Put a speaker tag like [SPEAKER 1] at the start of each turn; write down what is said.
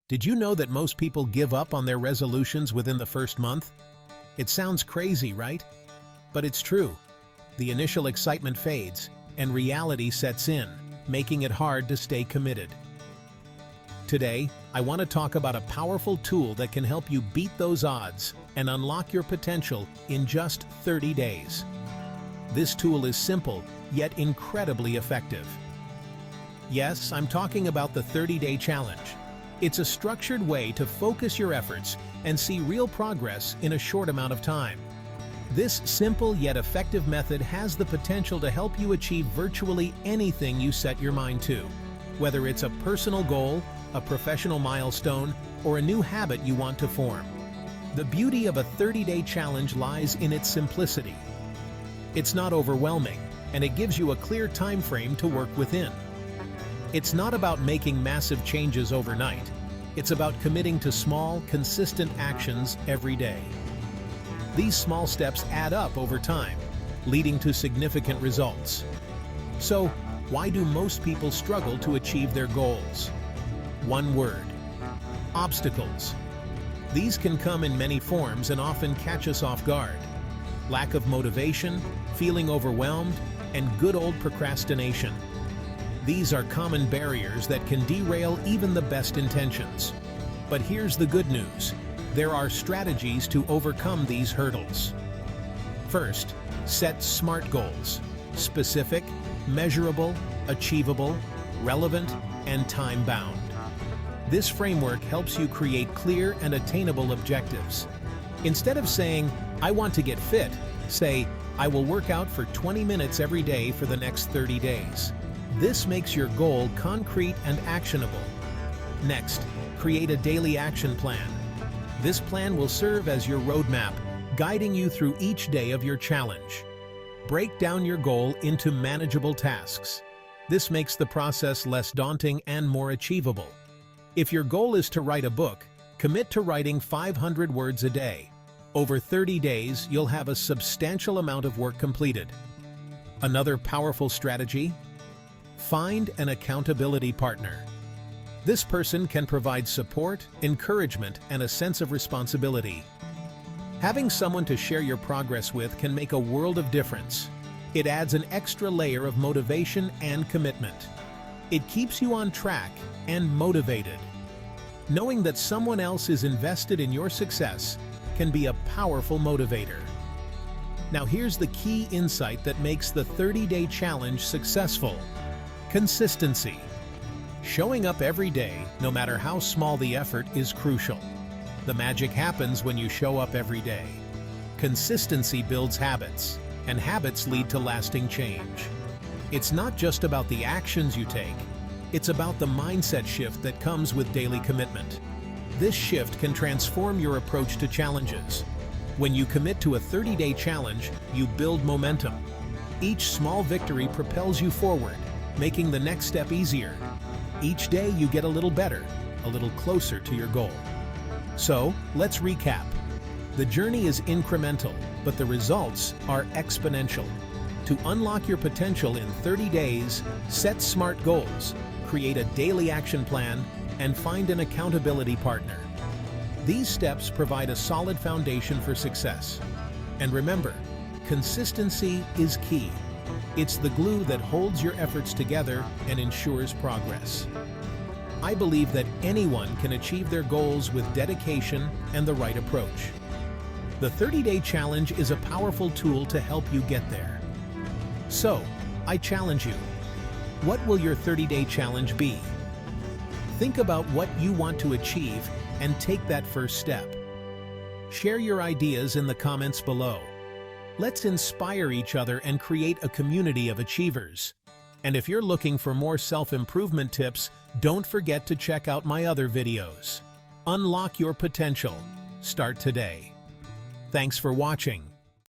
[SPEAKER 1] Did you know that most people give up on their resolutions within the first month? It sounds crazy, right? But it's true. The initial excitement fades, and reality sets in, making it hard to stay committed. Today, I want to talk about a powerful tool that can help you beat those odds and unlock your potential in just 30 days. This tool is simple, yet incredibly effective. Yes, I'm talking about the 30-day challenge. It's a structured way to focus your efforts and see real progress in a short amount of time. This simple yet effective method has the potential to help you achieve virtually anything you set your mind to, whether it's a personal goal, a professional milestone, or a new habit you want to form. The beauty of a 30-day challenge lies in its simplicity. It's not overwhelming, and it gives you a clear time frame to work within. It's not about making massive changes overnight. It's about committing to small, consistent actions every day. These small steps add up over time, leading to significant results. So, why do most people struggle to achieve their goals? One word: obstacles. These can come in many forms and often catch us off guard. Lack of motivation, feeling overwhelmed, and good old procrastination. These are common barriers that can derail even the best intentions. But here's the good news. There are strategies to overcome these hurdles. First, set SMART goals: specific, measurable, achievable, relevant, and time-bound. This framework helps you create clear and attainable objectives. Instead of saying, "I want to get fit," say, "I will work out for 20 minutes every day for the next 30 days. This makes your goal concrete and actionable. Next, create a daily action plan. This plan will serve as your roadmap, guiding you through each day of your challenge. Break down your goal into manageable tasks. This makes the process less daunting and more achievable. If your goal is to write a book, commit to writing 500 words a day. Over 30 days, you'll have a substantial amount of work completed. Another powerful strategy: find an accountability partner. This person can provide support, encouragement, and a sense of responsibility. Having someone to share your progress with can make a world of difference. It adds an extra layer of motivation and commitment. It keeps you on track and motivated. Knowing that someone else is invested in your success can be a powerful motivator. Now here's the key insight that makes the 30-day challenge successful: consistency. Showing up every day, no matter how small the effort, is crucial. The magic happens when you show up every day. Consistency builds habits, and habits lead to lasting change. It's not just about the actions you take, it's about the mindset shift that comes with daily commitment. This shift can transform your approach to challenges. When you commit to a 30-day challenge, you build momentum. Each small victory propels you forward, making the next step easier. Each day you get a little better, a little closer to your goal. So, let's recap. The journey is incremental, but the results are exponential. To unlock your potential in 30 days, set SMART goals, create a daily action plan, and find an accountability partner. These steps provide a solid foundation for success. And remember, consistency is key. It's the glue that holds your efforts together and ensures progress. I believe that anyone can achieve their goals with dedication and the right approach. The 30-day challenge is a powerful tool to help you get there. So, I challenge you. What will your 30-day challenge be? Think about what you want to achieve and take that first step. Share your ideas in the comments below. Let's inspire each other and create a community of achievers. And if you're looking for more self-improvement tips, don't forget to check out my other videos. Unlock your potential. Start today. Thanks for watching.